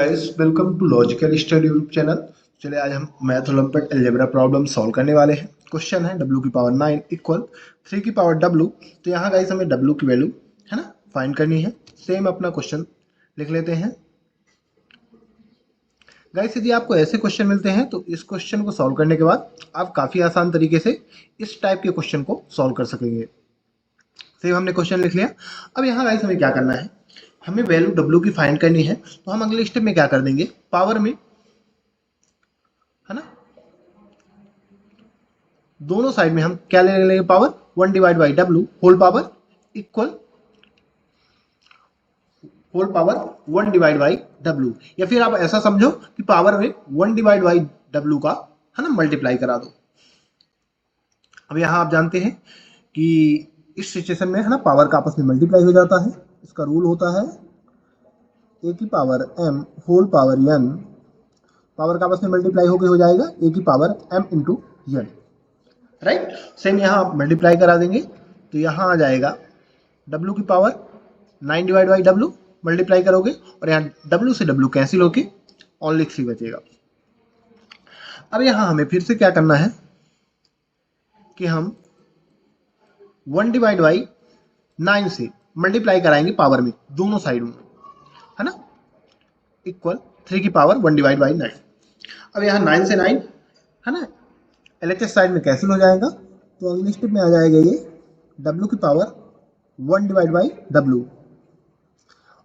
Guys, welcome to logical study YouTube channel. चलिए आज हम math olympiad algebra problem solve करने वाले हैं। क्वेश्चन है w की पावर 9 इक्वल 3 की पावर w। तो यहाँ गाइस हमें w की वैल्यू है ना फाइंड करनी है। सेम अपना क्वेश्चन लिख लेते हैं। गाइस यदि आपको ऐसे क्वेश्चन मिलते हैं तो इस क्वेश्चन को सॉल्व करने के बाद आप काफ़ी आसान तरीके से इस टाइप के क्वेश्चन को सॉल्व कर सकेंगे। सेम हमने क्वेश्चन लिख लिया। अब यहाँ गाइस हमें क्या करना है, हमें वैल्यू w की फाइंड करनी है। तो हम अगले स्टेप में क्या कर देंगे, पावर में है ना दोनों साइड में हम क्या ले लेंगे, power 1 divide by w whole power equal whole power 1 divide by w, या फिर आप ऐसा समझो कि पावर में 1 डिवाइड बाई w का है ना मल्टीप्लाई करा दो। अब यहाँ आप जानते हैं कि इस सिचुएशन में है ना पावर का आपस में मल्टीप्लाई हो जाता है। इसका रूल होता है a की power m whole power n, power का आपस में मल्टीप्लाई होकर हो जाएगा a की power m into n, right. Same यहाँ आप मल्टीप्लाई करा देंगे तो यहाँ आ जाएगा w की power 9 divide by w multiply करोगे और यहाँ w से w कैंसिल होके ओनली 3 बचेगा। अब यहाँ हमें फिर से क्या करना है कि हम 1 डिवाइड बाई 9 से मल्टीप्लाई कराएंगे पावर में दोनों साइड में, है ना, इक्वल 3 की पावर 1 डिवाइड बाई 9। अब यहाँ 9 से 9 है ना एलएचएस साइड में कैंसिल हो जाएगा, तो अगले स्टेप में आ जाएगा ये w की पावर 1 डिवाइड बाई w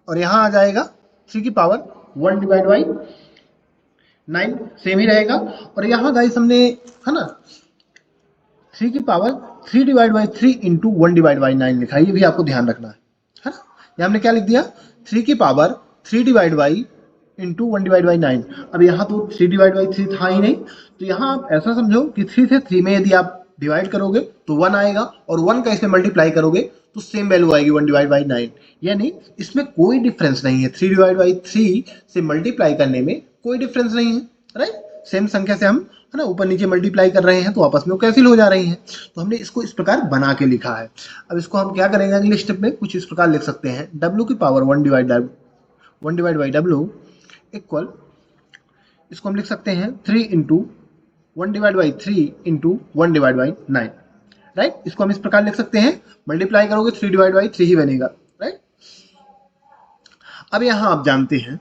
और यहाँ आ जाएगा 3 की पावर 1 डिवाइड बाई 9 सेम ही रहेगा। और यहाँ गाइस हमने है ना 3 की power 3 divide by 3 into 1 divide by 9 लिखा है, ये भी आपको ध्यान रखना है ना। यहाँ हमने क्या लिख दिया 3 की power 3 divide by into 1 divide by 9। अब यहाँ तो 3 डिवाइड बाई 3 था ही नहीं, तो यहाँ आप ऐसा समझो कि 3 से 3 में यदि आप डिवाइड करोगे तो 1 आएगा और 1 का इसमें मल्टीप्लाई करोगे तो सेम वैल्यू आएगी 1 डिवाइड बाई 9। यानी इसमें कोई डिफरेंस नहीं है, 3 डिवाइड बाई 3 से मल्टीप्लाई करने में कोई डिफरेंस नहीं है, राइट। सेम संख्या से हम है ना ऊपर नीचे मल्टीप्लाई कर रहे हैं तो आपस में वो कैंसिल हो जा रही हैं। तो हमने इसको इस प्रकार बना के लिखा है। अब इसको हम क्या करेंगे अगले स्टेप में, कुछ इस प्रकार लिख सकते हैं w की power 1 divide by w equal, इसको हम लिख सकते हैं 3 into 1 divide by 3 into 1 divide by 9, right. इसको हम इस प्रकार लिख सकते हैं, मल्टीप्लाई करोगे 3 डिवाइड बाई 3 ही बनेगा, राइट। अब यहाँ आप जानते हैं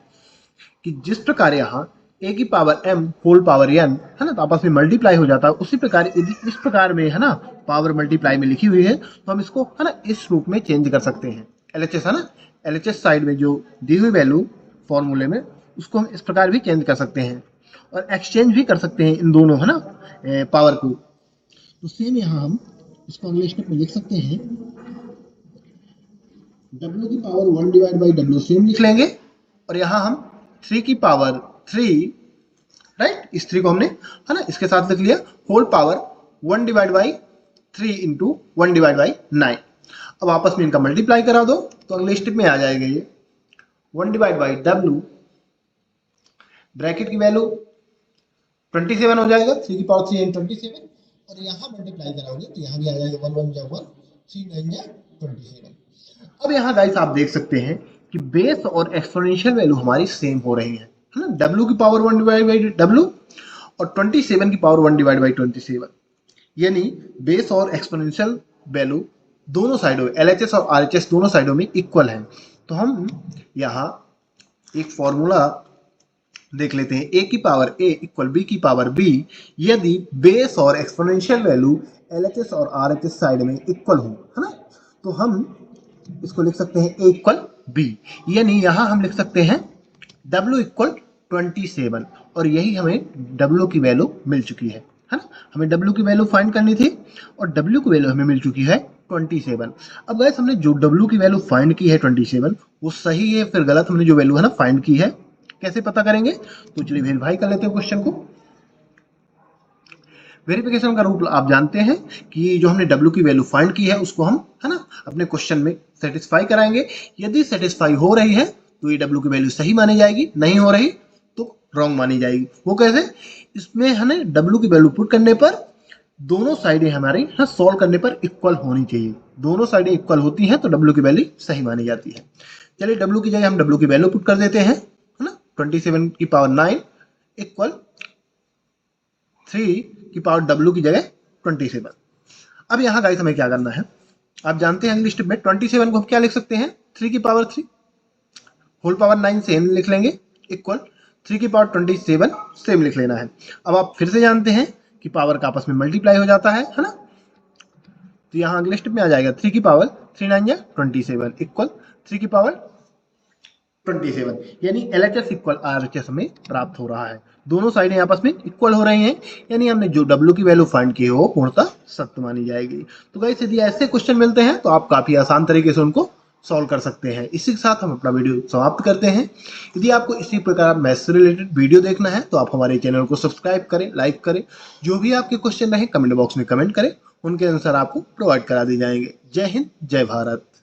कि जिस प्रकार यहाँ a की power m whole power n है ना तो आपस में मल्टीप्लाई हो जाता है, उसी प्रकार यदि इस प्रकार में है ना पावर मल्टीप्लाई में लिखी हुई है तो हम इसको है ना इस रूप में चेंज कर सकते हैं। LHS है ना, LHS साइड में जो दी हुई वैल्यू फॉर्मूले में उसको हम इस प्रकार भी चेंज कर सकते हैं और एक्सचेंज भी कर सकते हैं इन दोनों है ना पावर को। तो सेम यहाँ हम इसको अगले स्टेप में लिख सकते हैं w की power 1 divide by w same लिख लेंगे और यहाँ हम 3 की पावर 3, राइट, इस 3 को हमने है ना इसके साथ लिख लिया whole power 1 divide by 3 into 1 divide by 9। अब आपस में इनका मल्टीप्लाई करा दो तो अगले स्टेप में आ जाएगा ये 1 डिवाइड बाई w, ब्रैकेट की वैल्यू 27 हो जाएगा, 3 की पावर 3 यानी 27 और यहाँ मल्टीप्लाई कराओगे तो यहाँ भी आ जाएगा 1 1 जा 1 3 9 जा 27। अब यहाँ गाइस आप देख सकते हैं कि बेस और एक्सपोनेंशियल वैल्यू हमारी सेम हो रही है ना, w की पावर 1 डिवाइड बाई w और 27 की पावर 1 डिवाइड बाई 27, यानी बेस और एक्सपोनेंशियल वैल्यू दोनों साइडों में LHS और RHS दोनों साइडों में इक्वल है। तो हम यहाँ एक फॉर्मूला देख लेते हैं, a की पावर a इक्वल b की पावर b यदि बेस और एक्सपोनेंशियल वैल्यू LHS और RHS साइड में इक्वल हो, है ना, तो हम इसको लिख सकते हैं a इक्वल b, यानी यहाँ हम लिख सकते हैं w इक्वल 27 और यही हमें w की वैल्यू मिल चुकी है ना। हमें w की वैल्यू फाइंड करनी थी और w की वैल्यू हमें मिल चुकी है 27। अब गाइस हमने जो w की वैल्यू फाइंड की है 27 वो सही है फिर गलत, हमने जो वैल्यू है ना फाइंड की है कैसे पता करेंगे, तो चलिए वेरीफाई कर लेते हैं क्वेश्चन को। वेरिफिकेशन का रूप आप जानते हैं कि जो हमने w की वैल्यू फाइंड की है उसको हम है ना अपने क्वेश्चन में सेटिस्फाई कराएंगे। यदि सेटिस्फाई हो रही है तो ये w की वैल्यू सही मानी जाएगी, नहीं हो रही तो रॉन्ग मानी जाएगी। वो कैसे, इसमें है ना w की वैल्यू पुट करने पर दोनों साइडें हमारी सॉल्व करने पर इक्वल होनी चाहिए, दोनों साइडें इक्वल होती हैं तो w की वैल्यू सही मानी जाती है। चलिए w की जगह हम w की वैल्यू पुट कर देते हैं, है ना, 27 की पावर 9 इक्वल 3 की पावर w की जगह 27। अब यहाँ गाइस हमें क्या करना है, आप जानते हैं अगली स्टेप में 27 को हम क्या लिख सकते हैं, 3 की पावर 3 होल पावर 9 सेम लिख लेंगे इक्वल 3 की पावर 27 सेम लिख लेना है। अब आप फिर से जानते हैं कि पावर का आपस में मल्टीप्लाई हो जाता है ना, तो यहाँ अगले स्टेप में आ जाएगा 3 की पावर 3 9 या 27 इक्वल 3 की पावर 27, यानी LHS इक्वल RHS हमें प्राप्त हो रहा है। दोनों साइडें आपस में इक्वल हो रही हैं, यानी हमने जो W की वैल्यू फाइंड की है वो पूर्णतः सत्य मानी जाएगी। तो गाइस यदि ऐसे क्वेश्चन मिलते हैं तो आप काफी आसान तरीके से उनको सॉल्व कर सकते हैं। इसी के साथ हम अपना वीडियो समाप्त करते हैं। यदि आपको इसी प्रकार मैथ से रिलेटेड वीडियो देखना है तो आप हमारे चैनल को सब्सक्राइब करें, लाइक करें, जो भी आपके क्वेश्चन रहे कमेंट बॉक्स में कमेंट करें, उनके आंसर आपको प्रोवाइड करा दिए जाएंगे। जय हिंद, जय भारत।